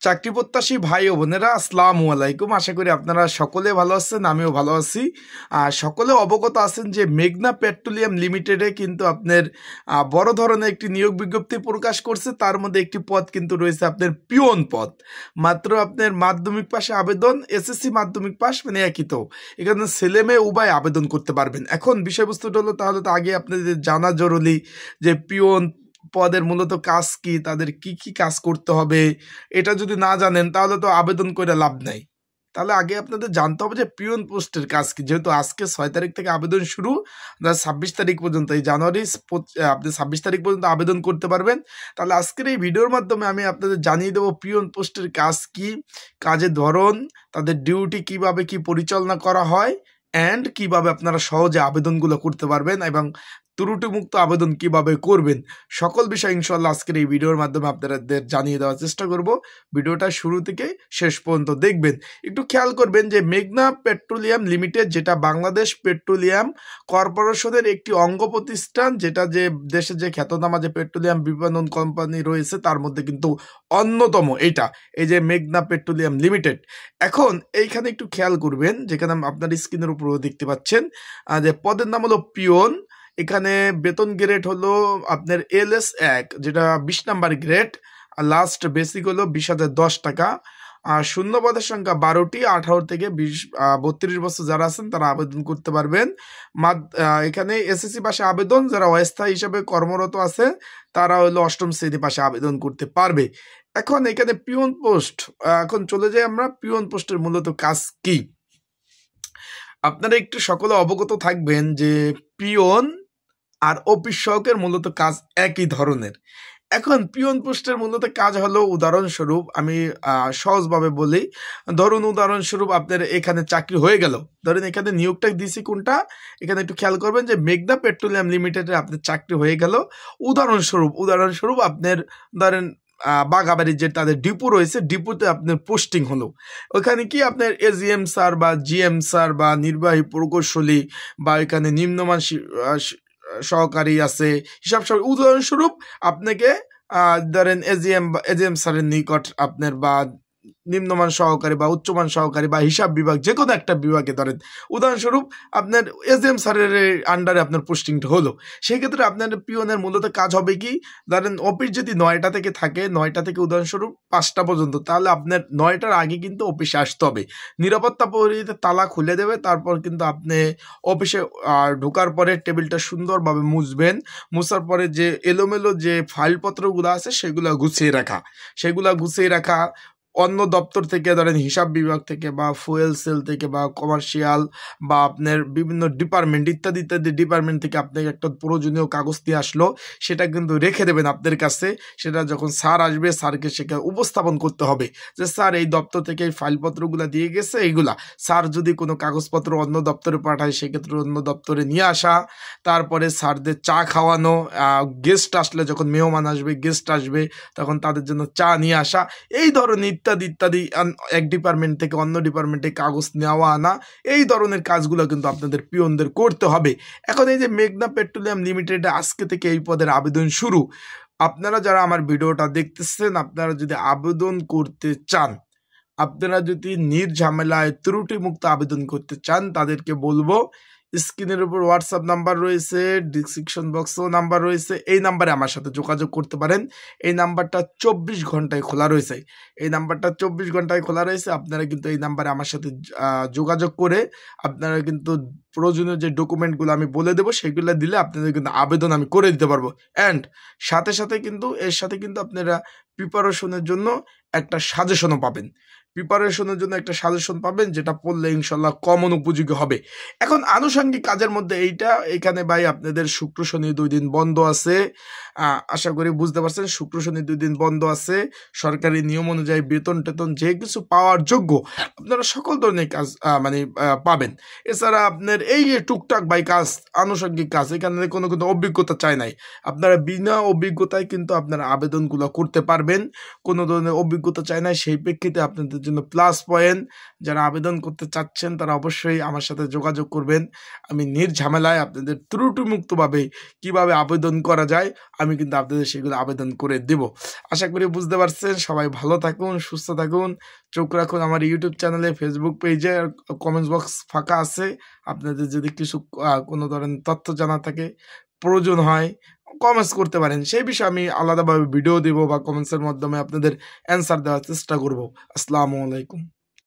চাকরি প্রত্যাশী ভাই ও বোনেরা আসসালামু আলাইকুম। আশা করি আপনারা সকলে ভালো আছেন, আমিও ভালো আছি। সকলে অবগত আছেন যে মেঘনা পেট্রোলিয়াম লিমিটেডে কিন্তু আপনার বড় ধরনের একটি নিয়োগ বিজ্ঞপ্তি প্রকাশ করছে। তার মধ্যে একটি পদ কিন্তু রয়েছে আপনার পিওন পদ। মাত্র আপনার মাধ্যমিক পাশে আবেদন, এসএসসি মাধ্যমিক পাস মানে একই। তো এখানে ছেলে মেয়ে উভয় আবেদন করতে পারবেন। এখন বিষয়বস্তুটা হলো, তাহলে তো আগে আপনাদের জানা জরুরি যে পিওন পদের মূলত কাজ কি, তাদের কি কি কাজ করতে হবে। এটা যদি না জানেন তাহলে তো আবেদন করে লাভ নাই। তাহলে আগে আপনাদের জানতে হবে যে পিওন পোস্টের কাজ কি। যেহেতু আজকে 6 তারিখ থেকে আবেদন শুরু, 26 তারিখ পর্যন্ত, এই জানুয়ারি আপনি 26 তারিখ পর্যন্ত আবেদন করতে পারবেন। তাহলে আজকের এই ভিডিওর মাধ্যমে আমি আপনাদের জানিয়ে দেবো পিওন পোস্টের কাজ কি, কাজের ধরন, তাদের ডিউটি কিভাবে কি পরিচালনা করা হয়, অ্যান্ড কিভাবে আপনারা সহজে আবেদনগুলো করতে পারবেন এবং ত্রুটিমুক্ত আবেদন কিভাবে করবেন। সকল বিষয় ইনশাল্লাহ আজকের এই ভিডিওর মাধ্যমে আপনাদের জানিয়ে দেওয়ার চেষ্টা করব। ভিডিওটা শুরু থেকে শেষ পর্যন্ত দেখবেন। একটু খেয়াল করবেন যে মেঘনা পেট্রোলিয়াম লিমিটেড, যেটা বাংলাদেশ পেট্রোলিয়াম কর্পোরেশনের একটি অঙ্গ প্রতিষ্ঠান, যেটা যে দেশে যে খ্যাতনামা যে পেট্রোলিয়াম বিপণন কোম্পানি রয়েছে তার মধ্যে কিন্তু অন্যতম এইটা, এই যে মেঘনা পেট্রোলিয়াম লিমিটেড। এখন এইখানে একটু খেয়াল করবেন, যেখানে আপনার স্ক্রিনের উপরও দেখতে পাচ্ছেন যে পদের নাম হলো পিওন। এখানে বেতন গ্রেড হলো আপনার LS1, যেটা 20 নাম্বার গ্রেড। আর লাস্ট বেসিক হলো 20,010 টাকা। আর শূন্য পদের সংখ্যা 12টি। 18 থেকে 32 বছর যারা আছেন তারা আবেদন করতে পারবেন। এখানে এসএসসি পাশে আবেদন, যারা অস্থায়ী হিসাবে কর্মরত আছে তারা হলো 8ম শ্রেণী পাশে আবেদন করতে পারবে। এখন এখানে পিওন পোস্ট, এখন চলে যাই আমরা পিওন পোস্টের মূলত কাজ কি। আপনারা একটু সকলে অবগত থাকবেন যে পিওন আর অফিস সহকের মূলত কাজ একই ধরনের। এখন পিওন পোস্টের মূলত কাজ হলো, উদাহরণস্বরূপ আমি সহজভাবে বলি। ধরুন উদাহরণস্বরূপ আপনার এখানে চাকরি হয়ে গেল, ধরেন এখানে নিয়োগটা দিছি কোনটা, এখানে একটু খেয়াল করবেন যে মেঘনা পেট্রোলিয়াম লিমিটেডে আপনার চাকরি হয়ে গেল। উদাহরণস্বরূপ আপনার ধরেন বাঘাবাড়ির যে তাদের ডিপো রয়েছে, ডিপোতে আপনার পোস্টিং হলো। ওখানে কি আপনার এজিএম স্যার বা জিএম স্যার বা নির্বাহী প্রকৌশলী বা এখানে নিম্নমান সহকারী আছে, হিসাব সব। উদাহরণস্বরূপ আপনাকে ধরেন এজিএম স্যারের নিকট আপনার বা নিম্নমান সহকারী বা উচ্চমান সহকারী বা হিসাব বিভাগ, যে কোনো একটা বিভাগে ধরেন উদাহরণস্বরূপ আপনার এসডিএম স্যারের আন্ডারে আপনার পোস্টিংটা হলো। সেই ক্ষেত্রে আপনার পিওনের মূলত কাজ হবে কি, ধরেন অফিস যদি 9টা থেকে থাকে, 9টা থেকে উদাহরণস্বরূপ 5টা পর্যন্ত, তাহলে আপনার 9টার আগে কিন্তু অফিসে আসতে হবে। নিরাপত্তা প্রহরীতে তালা খুলে দেবে, তারপর কিন্তু আপনি অফিসে ঢোকার পরে টেবিলটা সুন্দরভাবে মুছবেন। মুছার পরে যে এলোমেলো যে ফাইলপত্রগুলো আছে সেগুলো গুছিয়ে রাখা। অন্য দপ্তর থেকে ধরেন হিসাব বিভাগ থেকে বা ফুয়েল সেল থেকে বা কমার্শিয়াল বা আপনার বিভিন্ন ডিপার্টমেন্ট ইত্যাদি ডিপার্টমেন্ট থেকে আপনাকে একটা প্রয়োজনীয় কাগজ দিয়ে আসলো, সেটা কিন্তু রেখে দেবেন আপনাদের কাছে। সেটা যখন স্যার আসবে, স্যারকে সেখানে উপস্থাপন করতে হবে যে স্যার এই দপ্তর থেকে এই ফাইলপত্রগুলো দিয়ে গেছে এইগুলা। স্যার যদি কোনো কাগজপত্র অন্য দপ্তরে পাঠায়, সেক্ষেত্রে অন্য দপ্তরে নিয়ে আসা। তারপরে স্যারদের চা খাওয়ানো, গেস্ট আসলে, যখন মেহমান আসবে, গেস্ট আসবে, তখন তাদের জন্য চা নিয়ে আসা, এই ধরনের ইত্যাদি এক ডিপার্টমেন্ট থেকে অন্য ডিপার্টমেন্টে কাগজ নেওয়া আনা, এই ধরনের কাজগুলো কিন্তু আপনাদের পিওনদের করতে হবে। এখন এই যে মেঘনা পেট্রোলিয়াম লিমিটেডে আজকে থেকে এই পদের আবেদন শুরু। আপনারা যারা আমার ভিডিওটা দেখতেছেন, আপনারা যদি আবেদন করতে চান, আপনারা যদি নির্ঝামেলায় ত্রুটিমুক্ত আবেদন করতে চান, তাদেরকে বলবো স্ক্রিনের উপর হোয়াটসঅ্যাপ নাম্বার রয়েছে, ডিসক্রিপশন বক্সেও নাম্বার রয়েছে, এই নাম্বারে আমার সাথে যোগাযোগ করতে পারেন। এই নাম্বারটা 24 ঘন্টায় খোলা রয়েছে। আপনারা কিন্তু এই নাম্বারে আমার সাথে যোগাযোগ করে আপনারা কিন্তু প্রয়োজনীয় যে ডকুমেন্টগুলো আমি বলে দেবো সেগুলো দিলে আপনাদের কিন্তু আবেদন আমি করে দিতে পারবো। অ্যান্ড সাথে সাথে কিন্তু আপনারা প্রিপারেশনের জন্য একটা সাজেশনও পাবেন। সাজেশন পাবেন, যেটা পড়লে ইনশাল্লাহ কমন উপযোগী হবে। এখন আনুষঙ্গিক কাজের মধ্যে এখানে ভাই আপনাদের শুক্র শনি 2 দিন বন্ধ আছে। আশা করি বুঝতে পারছেন, শুক্র শনি 2 দিন বন্ধ আছে। সরকারি নিয়ম অনুযায়ী বেতন টেতন যে কিছু পাওয়ার যোগ্য আপনারা সকল ধরনের কাজ পাবেন। এছাড়া আপনার এই টুকটাক ভাই কাজ, আনুষঙ্গিক কাজ, এখানে কোনো অভিজ্ঞতা চাই নাই। আপনারা বিনা অভিজ্ঞতায় কিন্তু আপনারা আবেদনগুলো করতে পারবেন। পারবেন, কোনো ধরনের অভিজ্ঞতা চাই না। সেই প্রেক্ষিতে আপনাদের জন্য প্লাস পয়েন্ট, যারা আবেদন করতে চাচ্ছেন তারা অবশ্যই আমার সাথে যোগাযোগ করবেন। আমি নির্ঝামেলায় আপনাদের ত্রুটিমুক্তভাবে কীভাবে আবেদন করা যায় আমি কিন্তু আপনাদের সেগুলো আবেদন করে দেব। আশা করি বুঝতে পারছেন। সবাই ভালো থাকুন, সুস্থ থাকুন, চোখ রাখুন আমার ইউটিউব চ্যানেলে, ফেসবুক পেজে, কমেন্টস বক্স ফাঁকা আছে। আপনাদের যদি কিছু কোনো ধরনের তথ্য জানা থাকে, প্রয়োজন হয়, কমেন্টস করতে পারেন। সেই বিষয়ে আমি আলাদাভাবে ভিডিও দেব বা কমেন্টসের মাধ্যমে আপনাদের অ্যান্সার দেওয়ার চেষ্টা করব। আসসালামু আলাইকুম।